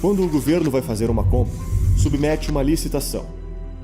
Quando o governo vai fazer uma compra, submete uma licitação,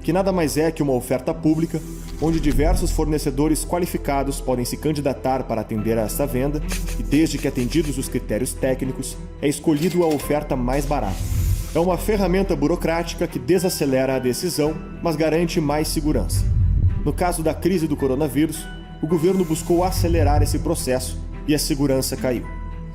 que nada mais é que uma oferta pública, onde diversos fornecedores qualificados podem se candidatar para atender a esta venda e, desde que atendidos os critérios técnicos, é escolhido a oferta mais barata. É uma ferramenta burocrática que desacelera a decisão, mas garante mais segurança. No caso da crise do coronavírus, o governo buscou acelerar esse processo e a segurança caiu.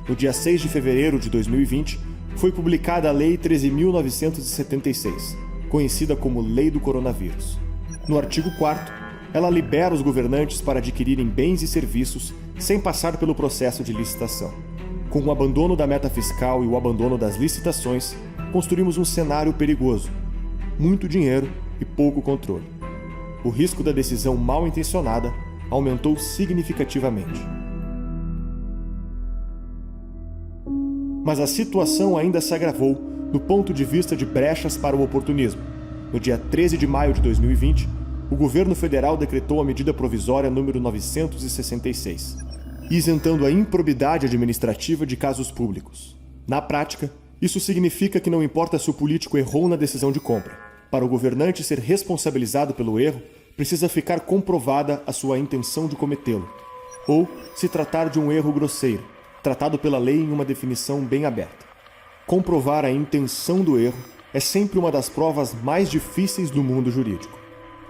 No dia 6 de fevereiro de 2020, foi publicada a Lei 13.976, conhecida como Lei do Coronavírus. No artigo 4º, ela libera os governantes para adquirirem bens e serviços sem passar pelo processo de licitação. Com o abandono da meta fiscal e o abandono das licitações, construímos um cenário perigoso: muito dinheiro e pouco controle. O risco da decisão mal intencionada aumentou significativamente. Mas a situação ainda se agravou do ponto de vista de brechas para o oportunismo. No dia 13 de maio de 2020, o governo federal decretou a medida provisória número 966, isentando a improbidade administrativa de casos públicos. Na prática, isso significa que não importa se o político errou na decisão de compra. Para o governante ser responsabilizado pelo erro, precisa ficar comprovada a sua intenção de cometê-lo, ou se tratar de um erro grosseiro, tratado pela lei em uma definição bem aberta. Comprovar a intenção do erro é sempre uma das provas mais difíceis do mundo jurídico.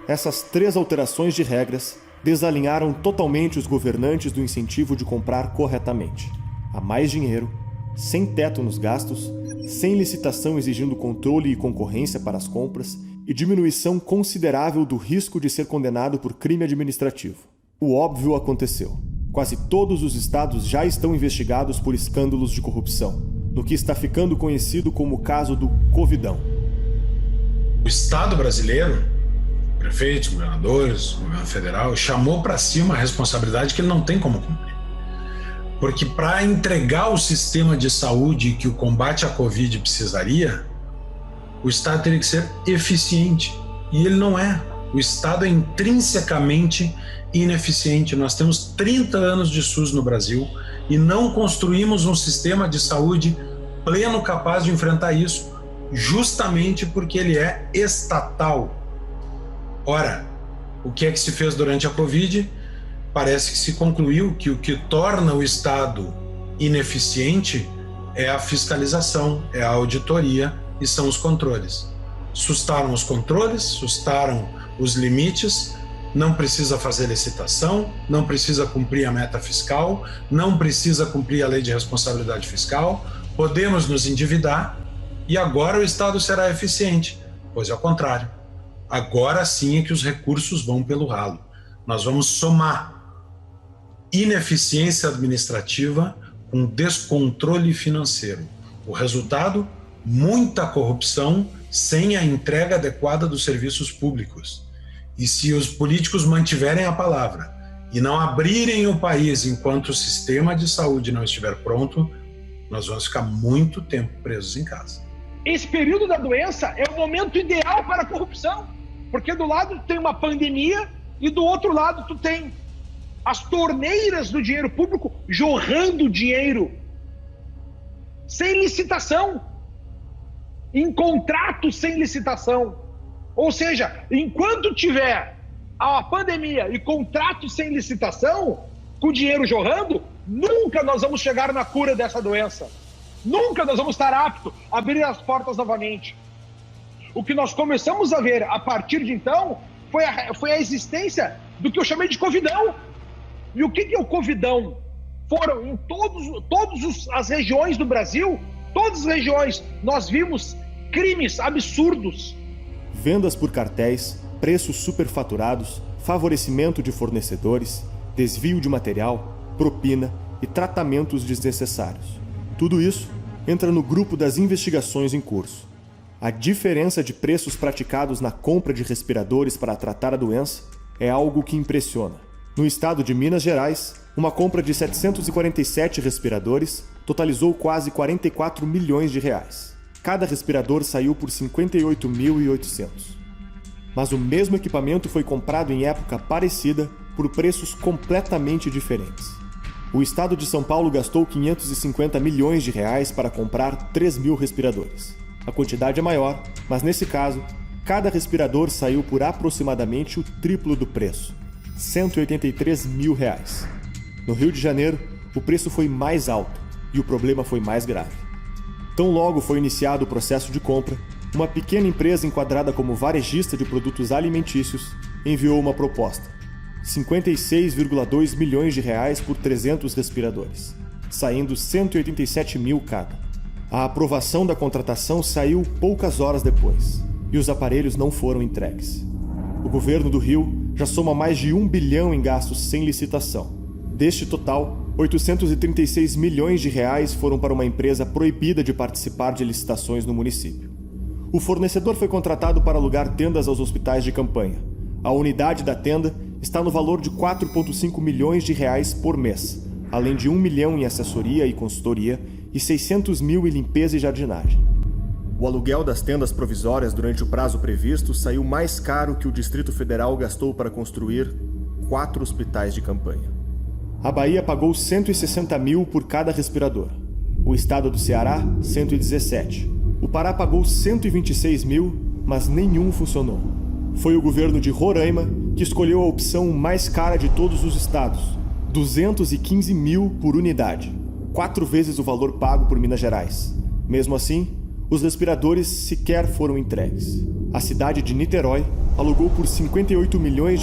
Essas 3 alterações de regras desalinharam totalmente os governantes do incentivo de comprar corretamente. Há mais dinheiro, sem teto nos gastos, sem licitação exigindo controle e concorrência para as compras e diminuição considerável do risco de ser condenado por crime administrativo. O óbvio aconteceu. Quase todos os estados já estão investigados por escândalos de corrupção, no que está ficando conhecido como o caso do Covidão. O Estado brasileiro, prefeitos, governadores, governo federal, chamou para si uma responsabilidade que ele não tem como cumprir. Porque para entregar o sistema de saúde que o combate à Covid precisaria, o Estado teria que ser eficiente. E ele não é. O Estado é intrinsecamente ineficiente. Nós temos 30 anos de SUS no Brasil e não construímos um sistema de saúde pleno capaz de enfrentar isso, justamente porque ele é estatal. Ora, o que é que se fez durante a Covid? Parece que se concluiu que o que torna o Estado ineficiente é a fiscalização, é a auditoria e são os controles. Sustaram os controles, sustaram os limites, não precisa fazer licitação, não precisa cumprir a meta fiscal, não precisa cumprir a lei de responsabilidade fiscal, podemos nos endividar e agora o Estado será eficiente. Pois é o contrário. Agora sim é que os recursos vão pelo ralo. Nós vamos somar ineficiência administrativa com descontrole financeiro. O resultado? Muita corrupção sem a entrega adequada dos serviços públicos. E se os políticos mantiverem a palavra e não abrirem o país enquanto o sistema de saúde não estiver pronto, nós vamos ficar muito tempo presos em casa. Esse período da doença é o momento ideal para a corrupção, porque do lado tem uma pandemia e do outro lado tu tem as torneiras do dinheiro público jorrando dinheiro sem licitação, em contrato sem licitação. Ou seja, enquanto tiver a pandemia e contrato sem licitação, com o dinheiro jorrando, nunca nós vamos chegar na cura dessa doença. Nunca nós vamos estar aptos a abrir as portas novamente. O que nós começamos a ver a partir de então foi a existência do que eu chamei de Covidão. E o que é o Covidão? Foram em todas as regiões do Brasil, todas as regiões, nós vimos crimes absurdos. Vendas por cartéis, preços superfaturados, favorecimento de fornecedores, desvio de material, propina e tratamentos desnecessários. Tudo isso entra no grupo das investigações em curso. A diferença de preços praticados na compra de respiradores para tratar a doença é algo que impressiona. No estado de Minas Gerais, uma compra de 747 respiradores totalizou quase 44 milhões de reais. Cada respirador saiu por 58.800. Mas o mesmo equipamento foi comprado em época parecida por preços completamente diferentes. O estado de São Paulo gastou 550 milhões de reais para comprar 3.000 respiradores. A quantidade é maior, mas nesse caso, cada respirador saiu por aproximadamente o triplo do preço, R$ 183 mil. No Rio de Janeiro, o preço foi mais alto e o problema foi mais grave. Tão logo foi iniciado o processo de compra, uma pequena empresa enquadrada como varejista de produtos alimentícios enviou uma proposta: R$ 56,2 milhões por 300 respiradores, saindo 187 mil cada. A aprovação da contratação saiu poucas horas depois e os aparelhos não foram entregues. O governo do Rio já soma mais de 1 bilhão em gastos sem licitação. Deste total, R$ 836 milhões foram para uma empresa proibida de participar de licitações no município. O fornecedor foi contratado para alugar tendas aos hospitais de campanha. A unidade da tenda está no valor de R$ 4,5 milhões por mês, além de R$ 1 milhão em assessoria e consultoria e R$ 600 mil em limpeza e jardinagem. O aluguel das tendas provisórias durante o prazo previsto saiu mais caro que o Distrito Federal gastou para construir 4 hospitais de campanha. A Bahia pagou R$ 160 mil por cada respirador. O estado do Ceará, 117. O Pará pagou R$ 126 mil, mas nenhum funcionou. Foi o governo de Roraima que escolheu a opção mais cara de todos os estados, R$ 215 mil por unidade, 4 vezes o valor pago por Minas Gerais. Mesmo assim, os respiradores sequer foram entregues. A cidade de Niterói alugou por R$ 58 milhões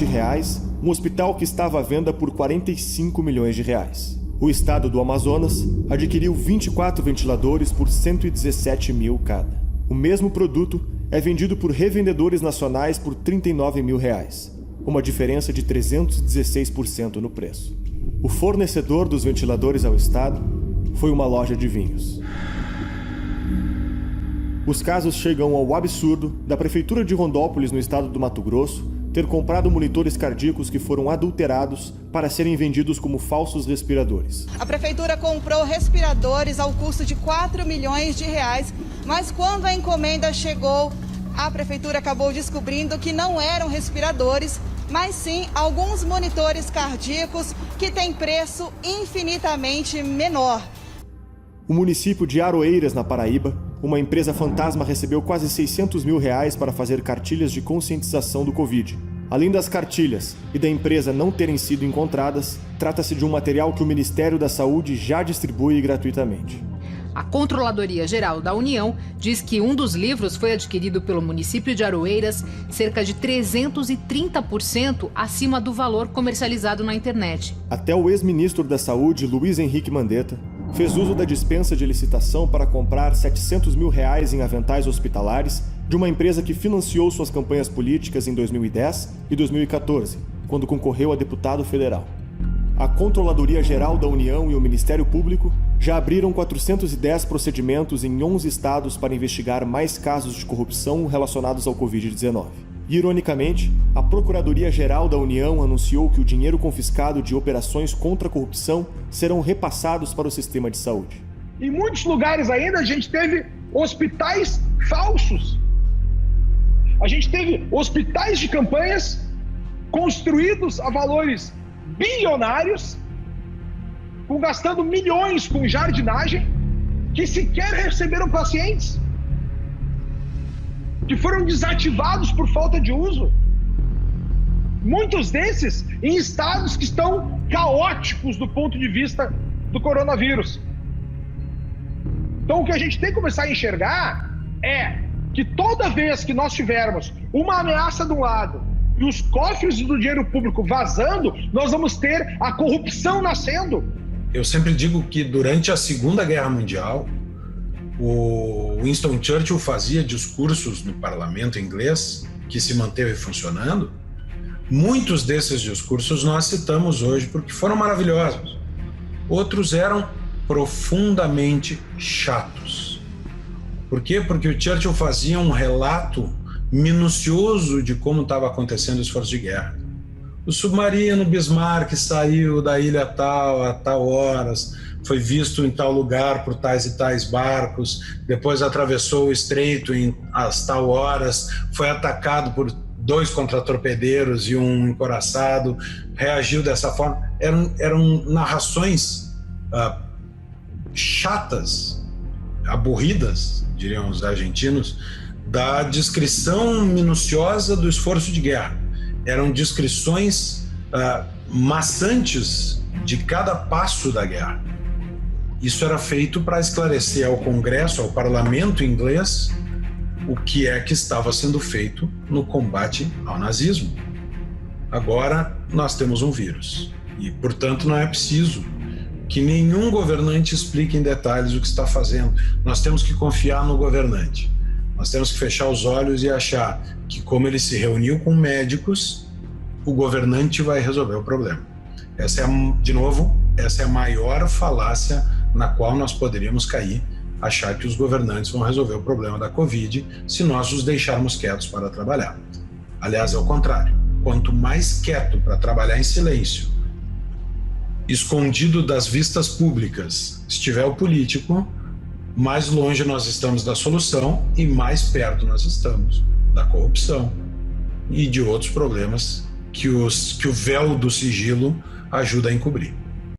um hospital que estava à venda por R$ 45 milhões. O estado do Amazonas adquiriu 24 ventiladores por R$ 117 mil cada. O mesmo produto é vendido por revendedores nacionais por R$ 39 mil, uma diferença de 316% no preço. O fornecedor dos ventiladores ao estado foi uma loja de vinhos. Os casos chegam ao absurdo da Prefeitura de Rondópolis, no estado do Mato Grosso, ter comprado monitores cardíacos que foram adulterados para serem vendidos como falsos respiradores. A Prefeitura comprou respiradores ao custo de R$ 4 milhões, mas quando a encomenda chegou, a Prefeitura acabou descobrindo que não eram respiradores, mas sim alguns monitores cardíacos que têm preço infinitamente menor. O município de Aroeiras, na Paraíba, uma empresa fantasma recebeu quase R$ 600 mil para fazer cartilhas de conscientização do Covid. Além das cartilhas e da empresa não terem sido encontradas, trata-se de um material que o Ministério da Saúde já distribui gratuitamente. A Controladoria Geral da União diz que um dos livros foi adquirido pelo município de Aroeiras cerca de 330% acima do valor comercializado na internet. Até o ex-ministro da Saúde, Luiz Henrique Mandetta, fez uso da dispensa de licitação para comprar R$ 700 mil em aventais hospitalares de uma empresa que financiou suas campanhas políticas em 2010 e 2014, quando concorreu a deputado federal. A Controladoria Geral da União e o Ministério Público já abriram 410 procedimentos em 11 estados para investigar mais casos de corrupção relacionados ao Covid-19. Ironicamente, a Procuradoria-Geral da União anunciou que o dinheiro confiscado de operações contra a corrupção serão repassados para o sistema de saúde. Em muitos lugares ainda a gente teve hospitais falsos. A gente teve hospitais de campanhas construídos a valores bilionários, gastando milhões com jardinagem, que sequer receberam pacientes, que foram desativados por falta de uso. Muitos desses em estados que estão caóticos do ponto de vista do coronavírus. Então o que a gente tem que começar a enxergar é que toda vez que nós tivermos uma ameaça de um lado e os cofres do dinheiro público vazando, nós vamos ter a corrupção nascendo. Eu sempre digo que durante a Segunda Guerra Mundial, o Winston Churchill fazia discursos no parlamento inglês que se manteve funcionando. Muitos desses discursos nós citamos hoje porque foram maravilhosos. Outros eram profundamente chatos. Por quê? Porque o Churchill fazia um relato minucioso de como estava acontecendo o esforço de guerra. O submarino Bismarck saiu da ilha tal a tal horas, foi visto em tal lugar por tais e tais barcos, depois atravessou o estreito em as tal horas, foi atacado por 2 contratorpedeiros e um encoraçado, reagiu dessa forma. Eram narrações chatas, aborridas, diriam os argentinos, da descrição minuciosa do esforço de guerra. Eram descrições maçantes de cada passo da guerra. Isso era feito para esclarecer ao Congresso, ao parlamento inglês, o que é que estava sendo feito no combate ao nazismo. Agora nós temos um vírus e, portanto, não é preciso que nenhum governante explique em detalhes o que está fazendo. Nós temos que confiar no governante. Nós temos que fechar os olhos e achar que, como ele se reuniu com médicos, o governante vai resolver o problema. Essa é a maior falácia na qual nós poderíamos cair, achar que os governantes vão resolver o problema da Covid se nós os deixarmos quietos para trabalhar. Aliás, é o contrário. Quanto mais quieto para trabalhar em silêncio, escondido das vistas públicas, estiver o político, mais longe nós estamos da solução e mais perto nós estamos da corrupção e de outros problemas que o véu do sigilo ajuda a encobrir.